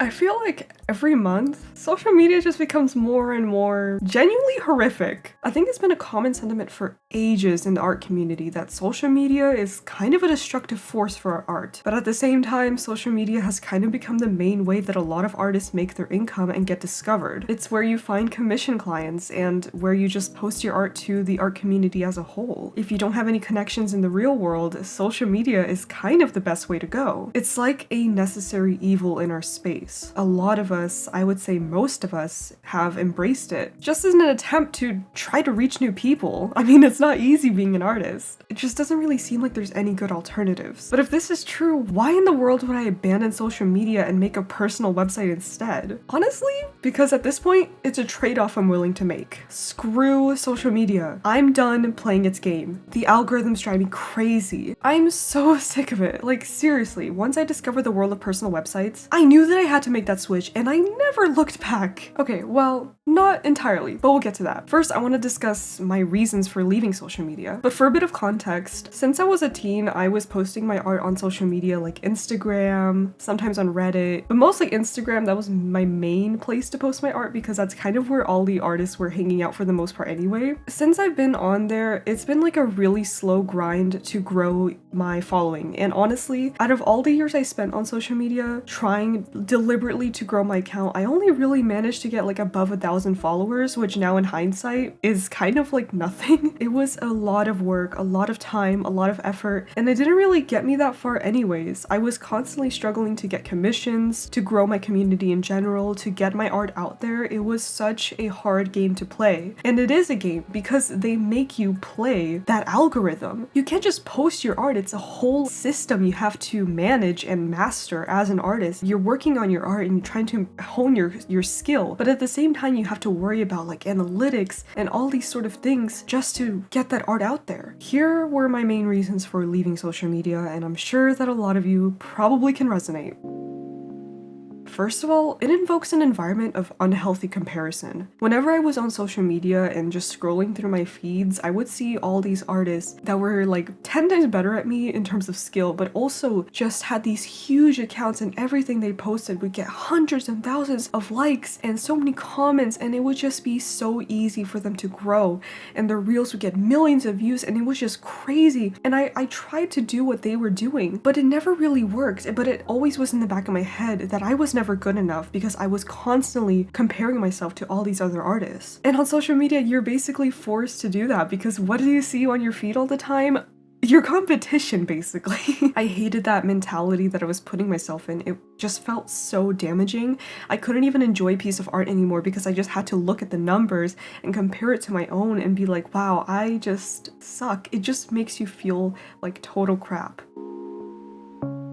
I feel like every month, social media just becomes more and more genuinely horrific. I think it's been a common sentiment for ages in the art community that social media is kind of a destructive force for our art. But at the same time, social media has kind of become the main way that a lot of artists make their income and get discovered. It's where you find commission clients and where you just post your art to the art community as a whole. If you don't have any connections in the real world, social media is kind of the best way to go. It's like a necessary evil in our space. A lot of us, I would say most of us, have embraced it, just as an attempt to try to reach new people. I mean, it's not easy being an artist. It just doesn't really seem like there's any good alternatives. But if this is true, why in the world would I abandon social media and make a personal website instead? Honestly, because at this point, it's a trade-off I'm willing to make. Screw social media. I'm done playing its game. The algorithms drive me crazy. I'm so sick of it. Like, seriously, once I discovered the world of personal websites, I knew that I had to make that switch and I never looked back. Okay, well, not entirely, but we'll get to that. First, I want to discuss my reasons for leaving social media. But for a bit of context, since I was a teen, I was posting my art on social media like Instagram, sometimes on Reddit, but mostly Instagram. That was my main place to post my art because that's kind of where all the artists were hanging out for the most part anyway. Since I've been on there, it's been like a really slow grind to grow my following. And honestly, out of all the years I spent on social media trying deliberately to grow my account, I only really managed to get like above 1,000 followers, which now in hindsight is kind of like nothing. It was a lot of work, a lot of time, a lot of effort, and it didn't really get me that far anyways. I was constantly struggling to get commissions, to grow my community in general, to get my art out there. It was such a hard game to play. And it is a game because they make you play that algorithm. You can't just post your art. It's a whole system you have to manage and master as an artist. You're working on your art and you're trying to hone your skill, but at the same time you have to worry about like analytics and all these sort of things just to get that art out there. Here were my main reasons for leaving social media, and I'm sure that a lot of you probably can resonate. First of all, it invokes an environment of unhealthy comparison. Whenever I was on social media and just scrolling through my feeds, I would see all these artists that were like 10 times better at me in terms of skill, but also just had these huge accounts and everything they posted would get hundreds and thousands of likes and so many comments, and it would just be so easy for them to grow, and their reels would get millions of views, and it was just crazy. And I tried to do what they were doing, but it never really worked. But it always was in the back of my head that I was never good enough because I was constantly comparing myself to all these other artists. And on social media, you're basically forced to do that because what do you see on your feed all the time? Your competition, basically. I hated that mentality that I was putting myself in. It just felt so damaging. I couldn't even enjoy a piece of art anymore because I just had to look at the numbers and compare it to my own and be like, wow, I just suck. It just makes you feel like total crap.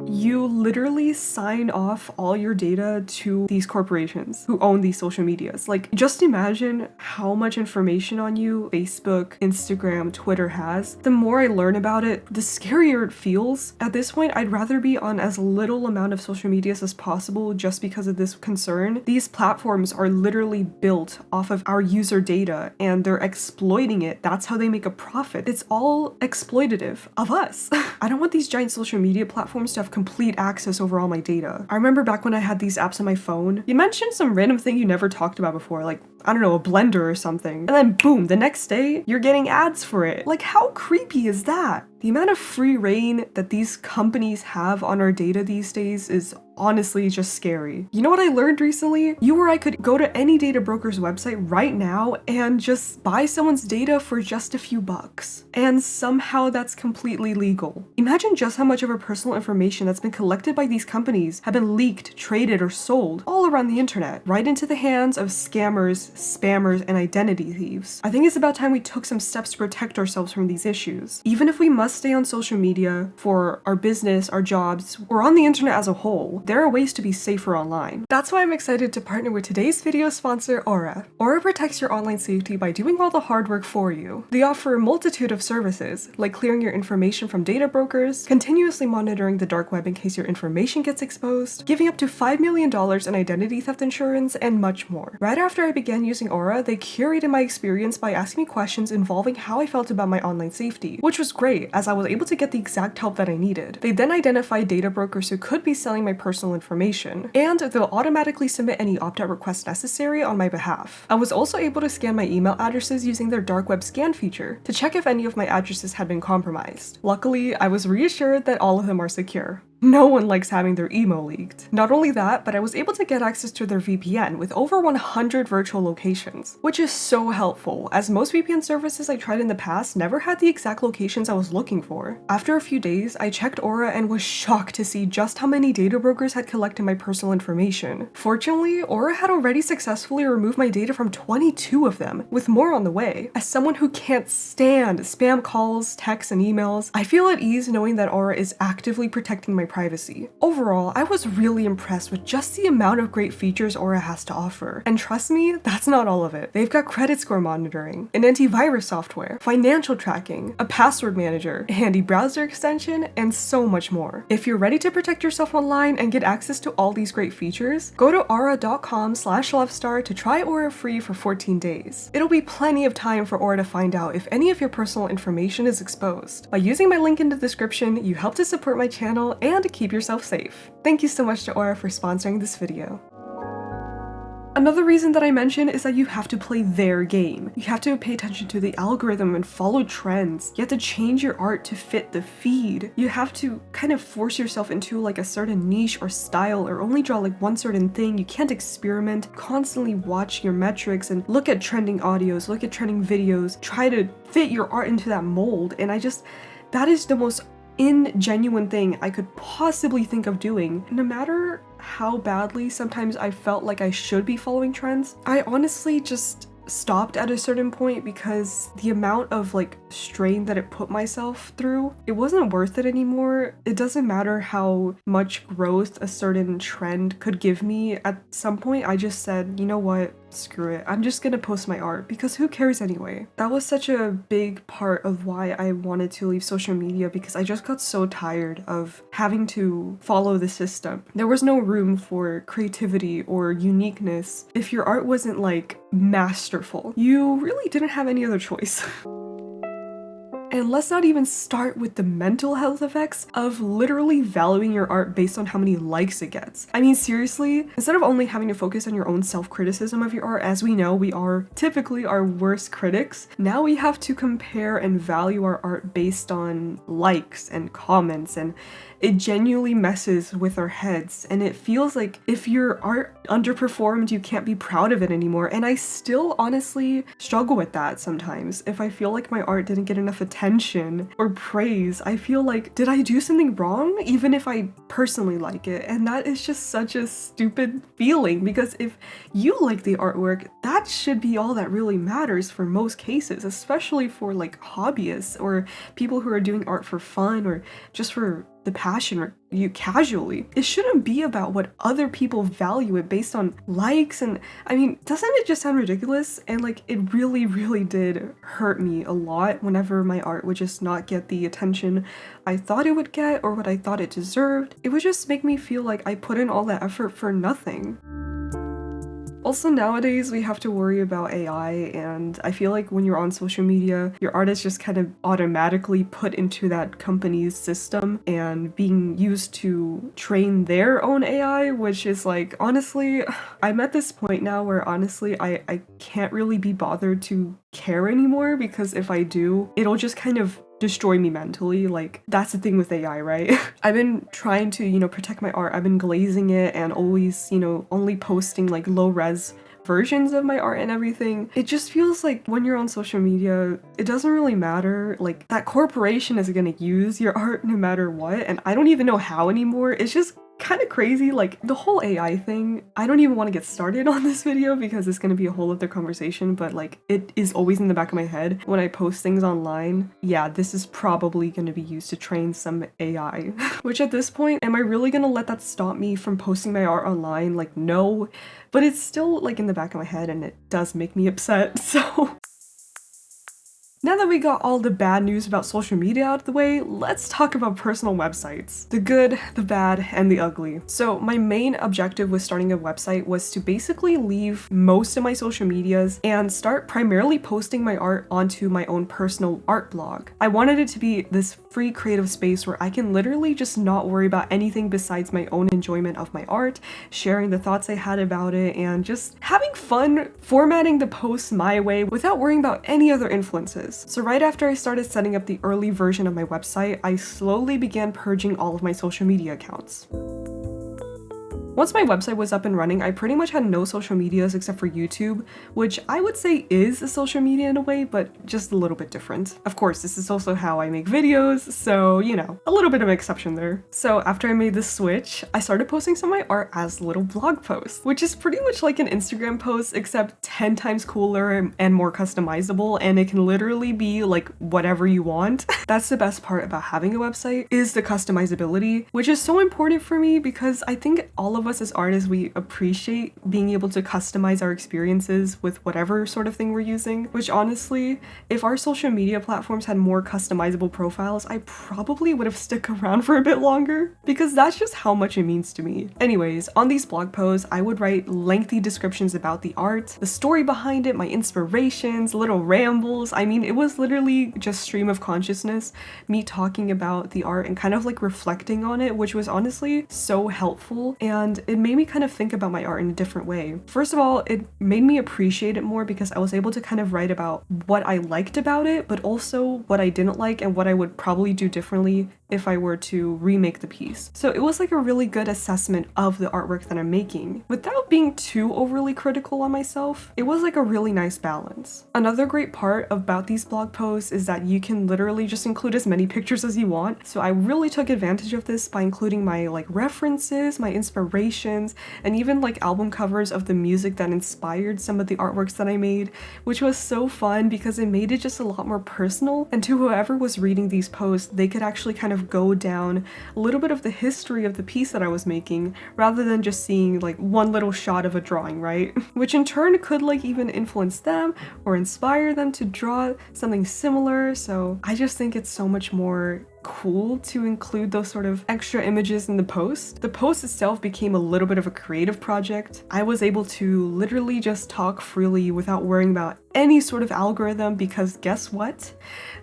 You literally sign off all your data to these corporations who own these social medias. Like, just imagine how much information on you Facebook, Instagram, Twitter has. The more I learn about it, the scarier it feels. At this point, I'd rather be on as little amount of social medias as possible just because of this concern. These platforms are literally built off of our user data and they're exploiting it. That's how they make a profit. It's all exploitative of us. I don't want these giant social media platforms to have complete access over all my data. I remember back when I had these apps on my phone, you mentioned some random thing you never talked about before, like, I don't know, a blender or something. And then boom, the next day, you're getting ads for it. Like, how creepy is that? The amount of free reign that these companies have on our data these days is honestly just scary. You know what I learned recently? You or I could go to any data broker's website right now and just buy someone's data for just a few bucks. And somehow that's completely legal. Imagine just how much of our personal information that's been collected by these companies have been leaked, traded, or sold all around the internet, right into the hands of scammers, spammers, and identity thieves. I think it's about time we took some steps to protect ourselves from these issues. Even if we must stay on social media for our business, our jobs, or on the internet as a whole, there are ways to be safer online. That's why I'm excited to partner with today's video sponsor, Aura. Aura protects your online safety by doing all the hard work for you. They offer a multitude of services, like clearing your information from data brokers, continuously monitoring the dark web in case your information gets exposed, giving up to $5 million in identity identity theft insurance, and much more. Right after I began using Aura, they curated my experience by asking me questions involving how I felt about my online safety, which was great as I was able to get the exact help that I needed. They then identified data brokers who could be selling my personal information, and they'll automatically submit any opt-out requests necessary on my behalf. I was also able to scan my email addresses using their dark web scan feature to check if any of my addresses had been compromised. Luckily, I was reassured that all of them are secure. No one likes having their email leaked. Not only that, but I was able to get access to their VPN with over 100 virtual locations, which is so helpful, as most VPN services I tried in the past never had the exact locations I was looking for. After a few days, I checked Aura and was shocked to see just how many data brokers had collected my personal information. Fortunately, Aura had already successfully removed my data from 22 of them, with more on the way. As someone who can't stand spam calls, texts, and emails, I feel at ease knowing that Aura is actively protecting my privacy. Overall, I was really impressed with just the amount of great features Aura has to offer. And trust me, that's not all of it. They've got credit score monitoring, an antivirus software, financial tracking, a password manager, a handy browser extension, and so much more. If you're ready to protect yourself online and get access to all these great features, go to aura.com/lovestar to try Aura free for 14 days. It'll be plenty of time for Aura to find out if any of your personal information is exposed. By using my link in the description, you help to support my channel and keep yourself safe. Thank you so much to Aura for sponsoring this video. Another reason that I mention is that you have to play their game. You have to pay attention to the algorithm and follow trends. You have to change your art to fit the feed. You have to kind of force yourself into like a certain niche or style, or only draw like one certain thing. You can't experiment. Constantly watch your metrics and look at trending audios, look at trending videos, try to fit your art into that mold. And that is the most ingenuine thing I could possibly think of doing. No matter how badly sometimes I felt like I should be following trends, I honestly just stopped at a certain point because the amount of like strain that it put myself through, it wasn't worth it anymore. It doesn't matter how much growth a certain trend could give me. At some point I just said, you know what, screw it, I'm just gonna post my art because who cares anyway. That was such a big part of why I wanted to leave social media, because I just got so tired of having to follow the system. There was no room for creativity or uniqueness. If your art wasn't like masterful, you really didn't have any other choice. And let's not even start with the mental health effects of literally valuing your art based on how many likes it gets. I mean, seriously, instead of only having to focus on your own self-criticism of your art, as we know, we are typically our worst critics, now we have to compare and value our art based on likes and comments, and it genuinely messes with our heads. And it feels like if your art underperformed, you can't be proud of it anymore. And I still honestly struggle with that sometimes. If I feel like my art didn't get enough attention or praise, I feel like, did I do something wrong? Even if I personally like it. And that is just such a stupid feeling, because if you like the artwork, that should be all that really matters for most cases, especially for like hobbyists or people who are doing art for fun or just for the passion, or you casually. It shouldn't be about what other people value it based on likes. And I mean, doesn't it just sound ridiculous? And like, it really did hurt me a lot whenever my art would just not get the attention I thought it would get or what I thought it deserved. It would just make me feel like I put in all that effort for nothing. Also, nowadays we have to worry about AI, and I feel like when you're on social media, your art is just kind of automatically put into that company's system and being used to train their own AI, which is like, honestly, I'm at this point now where honestly I can't really be bothered to care anymore, because if I do, it'll just kind of destroy me mentally. Like, that's the thing with AI, right? I've been trying to, protect my art. I've been glazing it and always, only posting like low res versions of my art and everything. It just feels like when you're on social media, it doesn't really matter. Like, that corporation is gonna use your art no matter what, and I don't even know how anymore. It's just kind of crazy. Like, the whole AI thing, I don't even want to get started on this video because it's going to be a whole other conversation, but like, it is always in the back of my head when I post things online. Yeah, this is probably going to be used to train some AI. Which at this point, am I really going to let that stop me from posting my art online? Like, no, but it's still like in the back of my head and it does make me upset, so Now that we got all the bad news about social media out of the way, let's talk about personal websites. The good, the bad, and the ugly. So my main objective with starting a website was to basically leave most of my social medias and start primarily posting my art onto my own personal art blog. I wanted it to be this free creative space where I can literally just not worry about anything besides my own enjoyment of my art, sharing the thoughts I had about it, and just having fun formatting the posts my way without worrying about any other influences. So right after I started setting up the early version of my website, I slowly began purging all of my social media accounts. Once my website was up and running, I pretty much had no social medias except for YouTube, which I would say is a social media in a way, but just a little bit different. Of course, this is also how I make videos, so, you know, a little bit of an exception there. So after I made this switch, I started posting some of my art as little blog posts, which is pretty much like an Instagram post, except 10 times cooler and more customizable, and it can literally be like whatever you want. That's the best part about having a website, is the customizability, which is so important for me because I think all of us as artists, we appreciate being able to customize our experiences with whatever sort of thing we're using, which honestly, if our social media platforms had more customizable profiles, I probably would have stuck around for a bit longer because that's just how much it means to me. Anyways, on these blog posts, I would write lengthy descriptions about the art, the story behind it, my inspirations, little rambles. I mean, it was literally just stream of consciousness, me talking about the art and kind of like reflecting on it, which was honestly so helpful. And it made me kind of think about my art in a different way. First of all, it made me appreciate it more because I was able to kind of write about what I liked about it, but also what I didn't like and what I would probably do differently if I were to remake the piece. So it was like a really good assessment of the artwork that I'm making. Without being too overly critical on myself, it was like a really nice balance. Another great part about these blog posts is that you can literally just include as many pictures as you want. So I really took advantage of this by including my like references, my inspirations, and even like album covers of the music that inspired some of the artworks that I made, which was so fun because it made it just a lot more personal. And to whoever was reading these posts, they could actually kind of go down a little bit of the history of the piece that I was making rather than just seeing like one little shot of a drawing, right? Which in turn could like even influence them or inspire them to draw something similar. So I just think it's so much more cool to include those sort of extra images in the post. The post itself became a little bit of a creative project. I was able to literally just talk freely without worrying about any sort of algorithm because guess what?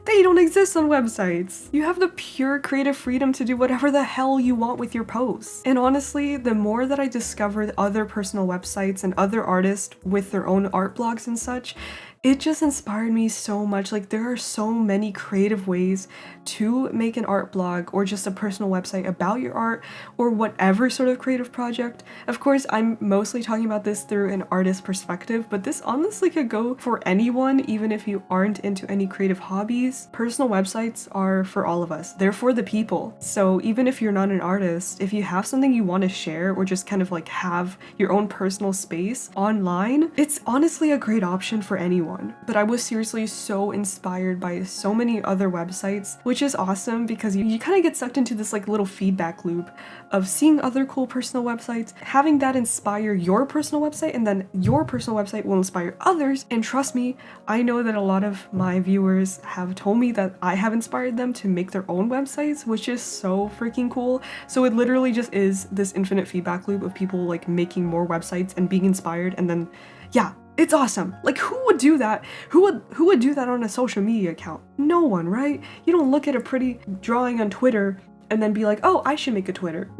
They don't exist on websites. You have the pure creative freedom to do whatever the hell you want with your posts. And honestly, the more that I discovered other personal websites and other artists with their own art blogs and such, it just inspired me so much. Like there are so many creative ways to make an art blog or just a personal website about your art or whatever sort of creative project. Of course, I'm mostly talking about this through an artist perspective, but this honestly could go for anyone, even if you aren't into any creative hobbies. Personal websites are for all of us. They're for the people. So even if you're not an artist, if you have something you want to share or just kind of like have your own personal space online, it's honestly a great option for anyone. But I was seriously so inspired by so many other websites, which is awesome because you kind of get sucked into this like little feedback loop of seeing other cool personal websites, having that inspire your personal website, and then your personal website will inspire others. And trust me, I know that a lot of my viewers have told me that I have inspired them to make their own websites, which is so freaking cool. So it literally just is this infinite feedback loop of people like making more websites and being inspired, and then yeah, it's awesome. Like who would do that? Who would do that on a social media account? No one, right? You don't look at a pretty drawing on Twitter and then be like, oh, I should make a Twitter.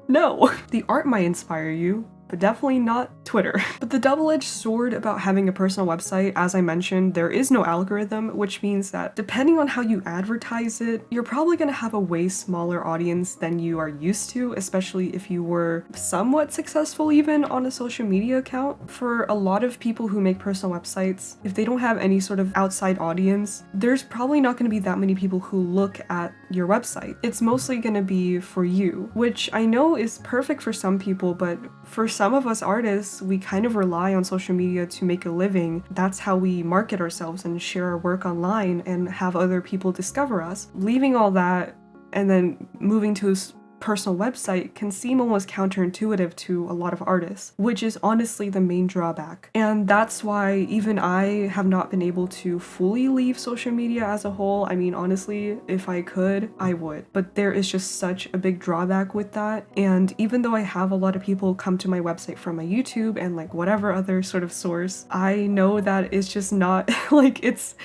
No. The art might inspire you, but definitely not Twitter. But the double-edged sword about having a personal website, as I mentioned, there is no algorithm, which means that depending on how you advertise it, you're probably gonna have a way smaller audience than you are used to, especially if you were somewhat successful even on a social media account. For a lot of people who make personal websites, if they don't have any sort of outside audience, there's probably not gonna be that many people who look at your website. It's mostly gonna be for you, which I know is perfect for some people, but for some of us artists, we kind of rely on social media to make a living. That's how we market ourselves and share our work online and have other people discover us. Leaving all that and then moving to personal website can seem almost counterintuitive to a lot of artists, which is honestly the main drawback. And that's why even I have not been able to fully leave social media as a whole. I mean, honestly, if I could, I would. But there is just such a big drawback with that. And even though I have a lot of people come to my website from my YouTube and like whatever other sort of source, I know that it's just not like it's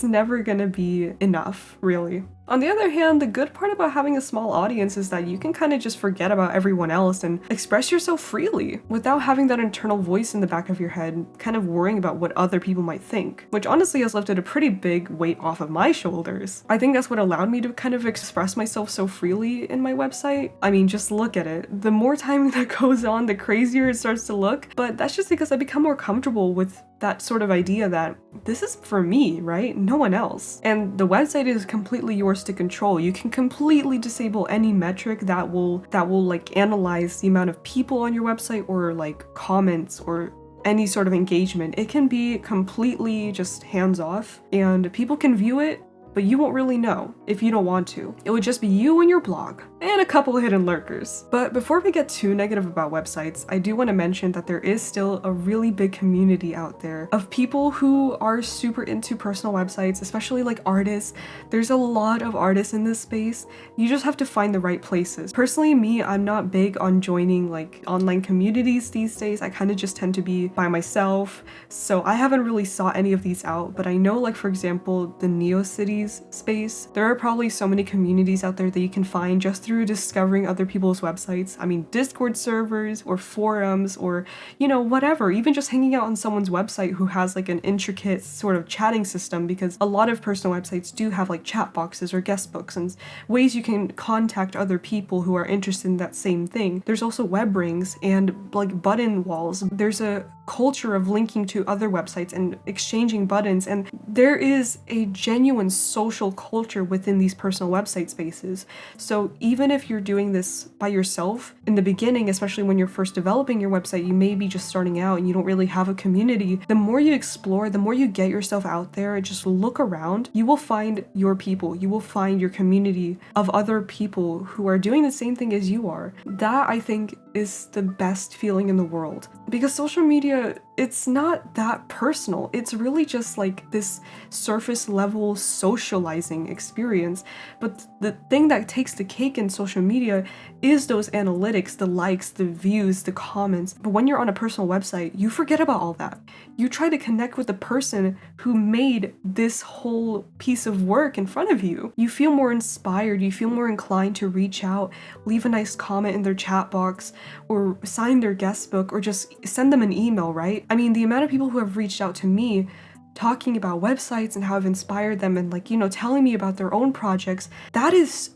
never gonna be enough, really. On the other hand, the good part about having a small audience is that you can kind of just forget about everyone else and express yourself freely without having that internal voice in the back of your head, kind of worrying about what other people might think, which honestly has lifted a pretty big weight off of my shoulders. I think that's what allowed me to kind of express myself so freely in my website. I mean, just look at it. The more time that goes on, the crazier it starts to look, but that's just because I become more comfortable with that sort of idea that this is for me, right? No one else. And the website is completely yours to control. You can completely disable any metric that will like analyze the amount of people on your website or like comments or any sort of engagement. It can be completely just hands off and people can view it, but you won't really know if you don't want to. It would just be you and your blog, and a couple of hidden lurkers. But before we get too negative about websites, I do want to mention that there is still a really big community out there of people who are super into personal websites, especially like artists. There's a lot of artists in this space. You just have to find the right places. Personally, me, I'm not big on joining like online communities these days. I kind of just tend to be by myself. So I haven't really sought any of these out, but I know like, for example, the NeoCities space, there are probably so many communities out there that you can find just through discovering other people's websites. I mean, Discord servers or forums or, you know, whatever, even just hanging out on someone's website who has like an intricate sort of chatting system, because a lot of personal websites do have like chat boxes or guest books and ways you can contact other people who are interested in that same thing. There's also web rings and like button walls. There's a culture of linking to other websites and exchanging buttons, and there is a genuine social culture within these personal website spaces. So even if you're doing this by yourself in the beginning, especially when you're first developing your website, you may be just starting out and you don't really have a community. The more you explore, the more you get yourself out there and just look around, you will find your people, you will find your community of other people who are doing the same thing as you are. That, I think, is the best feeling in the world, because social media, it's not that personal. It's really just like this surface level socializing experience. But the thing that takes the cake in social media is those analytics, the likes, the views, the comments. But when you're on a personal website, you forget about all that. You try to connect with the person who made this whole piece of work in front of you. You feel more inspired, you feel more inclined to reach out, leave a nice comment in their chat box, or sign their guest book, or just send them an email, right? I mean, the amount of people who have reached out to me talking about websites and how I've inspired them and like, you know, telling me about their own projects, that is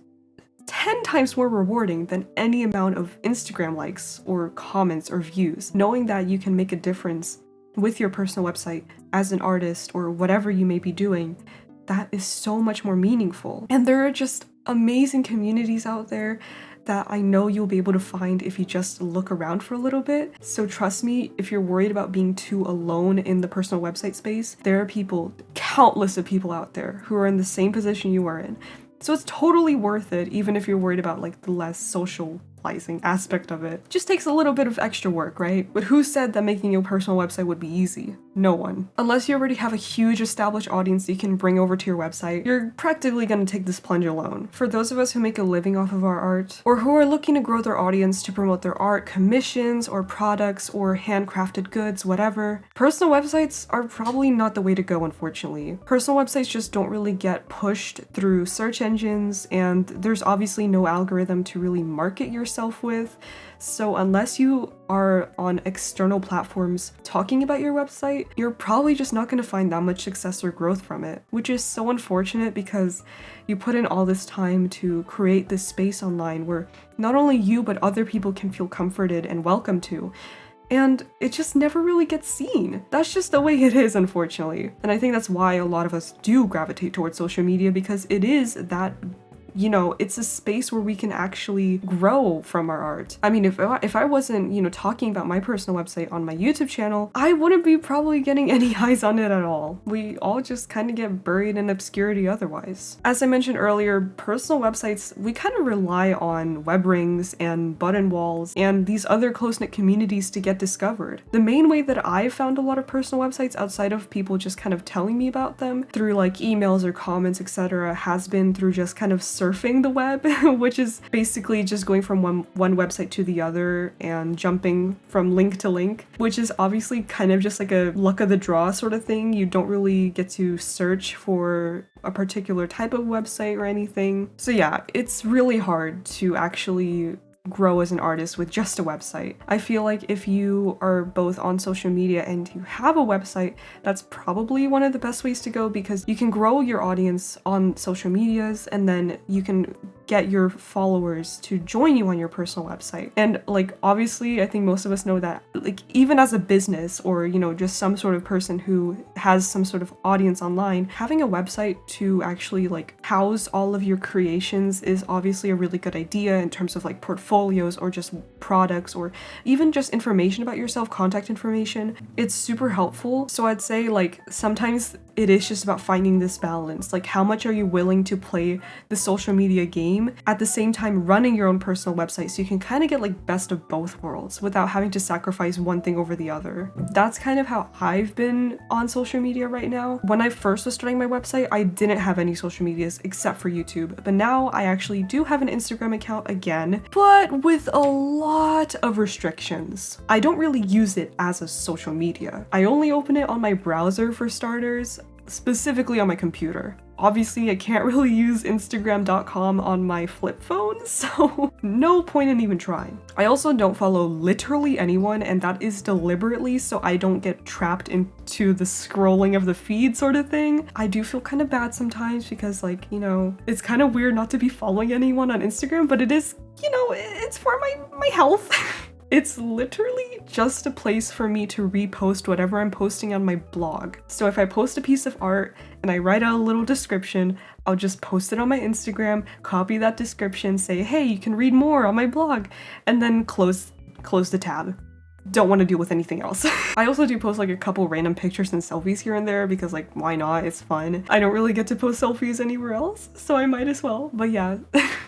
10 times more rewarding than any amount of Instagram likes or comments or views. Knowing that you can make a difference with your personal website as an artist or whatever you may be doing, that is so much more meaningful. And there are just amazing communities out there that I know you'll be able to find if you just look around for a little bit. So trust me, if you're worried about being too alone in the personal website space, there are people, countless of people out there who are in the same position you are in. So it's totally worth it, even if you're worried about like the less socializing aspect of it. Just takes a little bit of extra work, right? But who said that making a personal website would be easy? No one. Unless you already have a huge established audience that you can bring over to your website, you're practically going to take this plunge alone. For those of us who make a living off of our art, or who are looking to grow their audience to promote their art, commissions, or products, or handcrafted goods, whatever, personal websites are probably not the way to go, unfortunately. Personal websites just don't really get pushed through search engines, and there's obviously no algorithm to really market yourself with. So unless you are on external platforms talking about your website, you're probably just not going to find that much success or growth from it, which is so unfortunate because you put in all this time to create this space online where not only you but other people can feel comforted and welcome to. And it just never really gets seen. That's just the way it is, unfortunately. And I think that's why a lot of us do gravitate towards social media, because it is that you know, it's a space where we can actually grow from our art. I mean, if I wasn't, you know, talking about my personal website on my YouTube channel, I wouldn't be probably getting any eyes on it at all. We all just kind of get buried in obscurity otherwise. As I mentioned earlier, personal websites, we kind of rely on web rings and button walls and these other close-knit communities to get discovered. The main way that I've found a lot of personal websites outside of people just kind of telling me about them through like emails or comments, etc., has been through just kind of surfing the web, which is basically just going from one website to the other and jumping from link to link, which is obviously kind of just like a luck of the draw sort of thing. You don't really get to search for a particular type of website or anything. So yeah, it's really hard to actually grow as an artist with just a website. I feel like if you are both on social media and you have a website, that's probably one of the best ways to go, because you can grow your audience on social medias and then you can get your followers to join you on your personal website. And like, obviously, I think most of us know that, like, even as a business or, you know, just some sort of person who has some sort of audience online, having a website to actually like house all of your creations is obviously a really good idea in terms of like portfolios or just products or even just information about yourself, contact information. It's super helpful. So I'd say like sometimes it is just about finding this balance. Like, how much are you willing to play the social media game at the same time running your own personal website, so you can kind of get like best of both worlds without having to sacrifice one thing over the other. That's kind of how I've been on social media right now. When I first was starting my website, I didn't have any social medias except for YouTube, but now I actually do have an Instagram account again, but with a lot of restrictions. I don't really use it as a social media. I only open it on my browser for starters, specifically on my computer. Obviously, I can't really use Instagram.com on my flip phone, so no point in even trying. I also don't follow literally anyone, and that is deliberately so I don't get trapped into the scrolling of the feed sort of thing. I do feel kind of bad sometimes because, like, you know, it's kind of weird not to be following anyone on Instagram, but it is, you know, it's for my health. It's literally just a place for me to repost whatever I'm posting on my blog. So if I post a piece of art and I write out a little description, I'll just post it on my Instagram, copy that description, say, hey, you can read more on my blog, and then close the tab. Don't want to deal with anything else. I also do post like a couple random pictures and selfies here and there because, like, why not? It's fun. I don't really get to post selfies anywhere else, so I might as well. But yeah.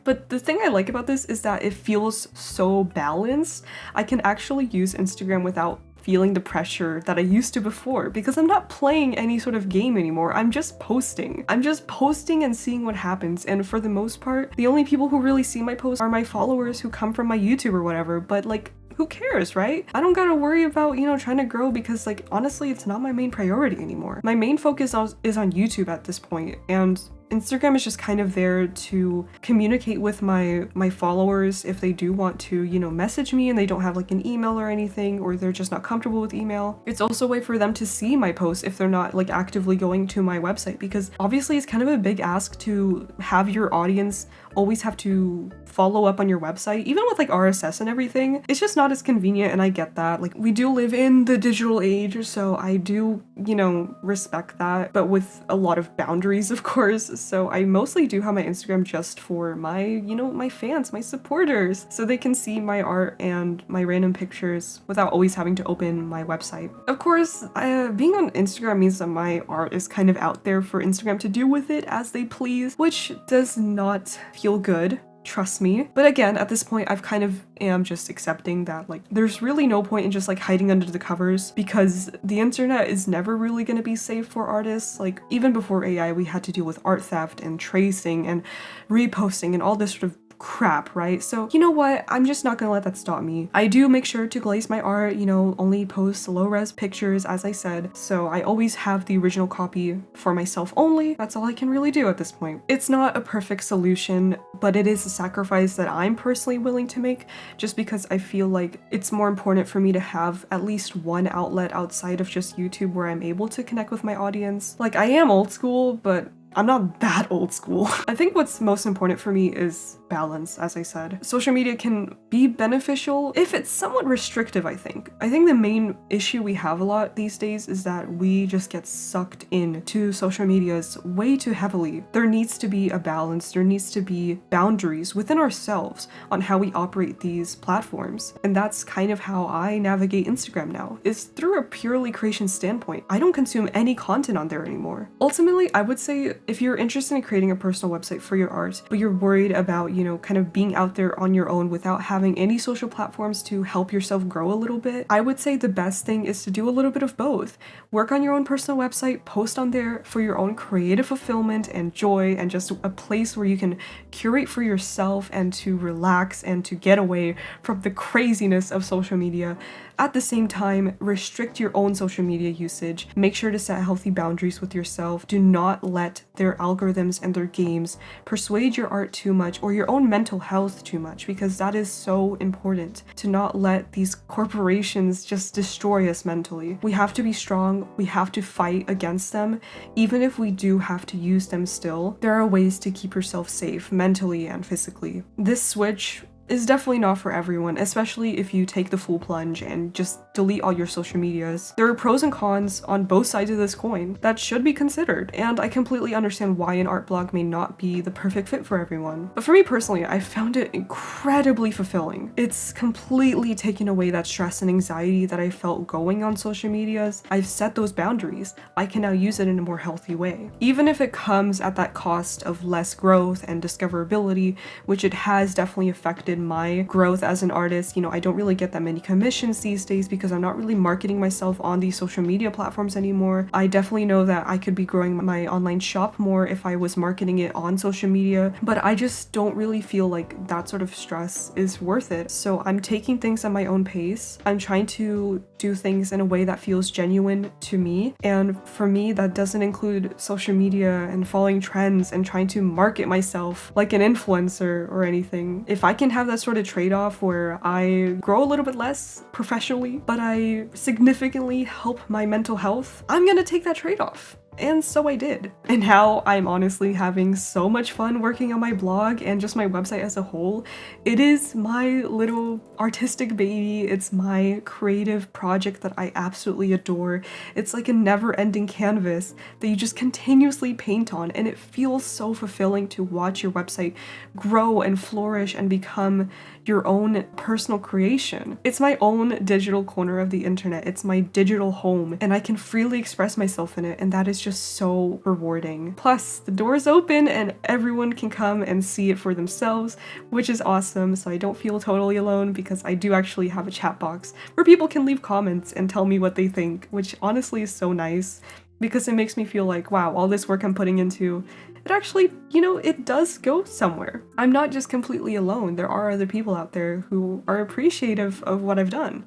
But the thing I like about this is that it feels so balanced. I can actually use Instagram without feeling the pressure that I used to before, because I'm not playing any sort of game anymore. I'm just posting. I'm just posting and seeing what happens. And for the most part, the only people who really see my posts are my followers who come from my YouTube or whatever. But like, who cares, right? I don't gotta worry about, you know, trying to grow because, like, honestly, it's not my main priority anymore. My main focus is on YouTube at this point, and Instagram is just kind of there to communicate with my followers if they do want to, you know, message me and they don't have like an email or anything, or they're just not comfortable with email. It's also a way for them to see my posts if they're not like actively going to my website, because obviously it's kind of a big ask to have your audience always have to follow up on your website, even with like RSS and everything. It's just not as convenient, and I get that. Like, we do live in the digital age, so I do, you know, respect that, but with a lot of boundaries, of course. So I mostly do have my Instagram just for my, you know, my fans, my supporters, so they can see my art and my random pictures without always having to open my website. Of course, being on Instagram means that my art is kind of out there for Instagram to do with it as they please, which does not feel good. Trust me. But again, at this point, I've kind of am just accepting that, like, there's really no point in just like hiding under the covers, because the internet is never really going to be safe for artists. Like, even before AI, we had to deal with art theft and tracing and reposting and all this sort of crap, right? So you know what? I'm just not gonna let that stop me. I do make sure to glaze my art, you know, only post low-res pictures, as I said, so I always have the original copy for myself only. That's all I can really do at this point. It's not a perfect solution, but it is a sacrifice that I'm personally willing to make, just because I feel like it's more important for me to have at least one outlet outside of just YouTube where I'm able to connect with my audience. Like, I am old school, but I'm not that old school. I think what's most important for me is balance, as I said. Social media can be beneficial if it's somewhat restrictive, I think. I think the main issue we have a lot these days is that we just get sucked into social medias way too heavily. There needs to be a balance, there needs to be boundaries within ourselves on how we operate these platforms. And that's kind of how I navigate Instagram now, is through a purely creation standpoint. I don't consume any content on there anymore. Ultimately, I would say if you're interested in creating a personal website for your art, but you're worried about, kind of being out there on your own without having any social platforms to help yourself grow a little bit, I would say the best thing is to do a little bit of both. Work on your own personal website, post on there for your own creative fulfillment and joy, and just a place where you can curate for yourself and to relax and to get away from the craziness of social media. At the same time, restrict your own social media usage. Make sure to set healthy boundaries with yourself. Do not let their algorithms and their games persuade your art too much or your own mental health too much, because that is so important, to not let these corporations just destroy us mentally. We have to be strong. We have to fight against them. Even if we do have to use them still, there are ways to keep yourself safe mentally and physically. This switch is definitely not for everyone, especially if you take the full plunge and just delete all your social medias. There are pros and cons on both sides of this coin that should be considered, and I completely understand why an art blog may not be the perfect fit for everyone. But for me personally, I found it incredibly fulfilling. It's completely taken away that stress and anxiety that I felt going on social medias. I've set those boundaries. I can now use it in a more healthy way. Even if it comes at that cost of less growth and discoverability, which it has definitely affected my growth as an artist. I don't really get that many commissions these days because I'm not really marketing myself on these social media platforms anymore. I definitely know that I could be growing my online shop more if I was marketing it on social media, but I just don't really feel like that sort of stress is worth it. So I'm taking things at my own pace. I'm trying to do things in a way that feels genuine to me. And for me, that doesn't include social media and following trends and trying to market myself like an influencer or anything. If I can have that sort of trade-off where I grow a little bit less professionally, but I significantly help my mental health, I'm gonna take that trade-off. And so I did. And now I'm honestly having so much fun working on my blog and just my website as a whole. It is my little artistic baby. It's my creative project that I absolutely adore. It's like a never-ending canvas that you just continuously paint on, and it feels so fulfilling to watch your website grow and flourish and become your own personal creation. It's my own digital corner of the internet. It's my digital home, and I can freely express myself in it, and that is just so rewarding. Plus, the door's open and everyone can come and see it for themselves, which is awesome, so I don't feel totally alone because I do actually have a chat box where people can leave comments and tell me what they think, which honestly is so nice because it makes me feel like, wow, all this work I'm putting into, it actually, it does go somewhere. I'm not just completely alone. There are other people out there who are appreciative of what I've done.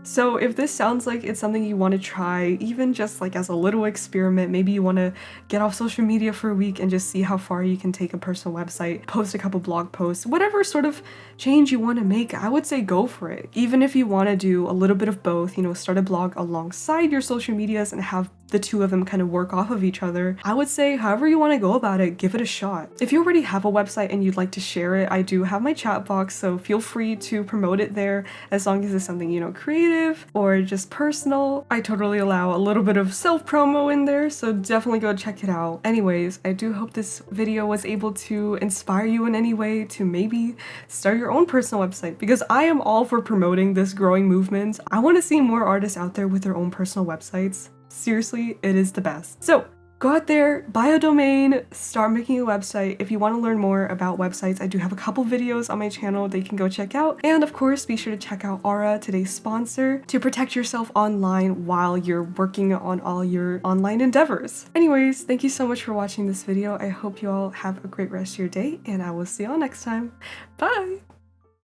So if this sounds like it's something you want to try, even just like as a little experiment, maybe you want to get off social media for a week and just see how far you can take a personal website, post a couple blog posts, whatever sort of change you want to make, I would say go for it. Even if you want to do a little bit of both, start a blog alongside your social medias and have the two of them kind of work off of each other, I would say however you want to go about it, give it a shot. If you already have a website and you'd like to share it, I do have my chat box, so feel free to promote it there as long as it's something, creative or just personal. I totally allow a little bit of self-promo in there, so definitely go check it out. Anyways, I do hope this video was able to inspire you in any way to maybe start your own personal website, because I am all for promoting this growing movement. I want to see more artists out there with their own personal websites. Seriously, it is the best. So go out there, buy a domain, start making a website. If you want to learn more about websites, I do have a couple videos on my channel that you can go check out. And of course, be sure to check out Aura, today's sponsor, to protect yourself online while you're working on all your online endeavors. Anyways, thank you so much for watching this video. I hope you all have a great rest of your day, and I will see you all next time. Bye!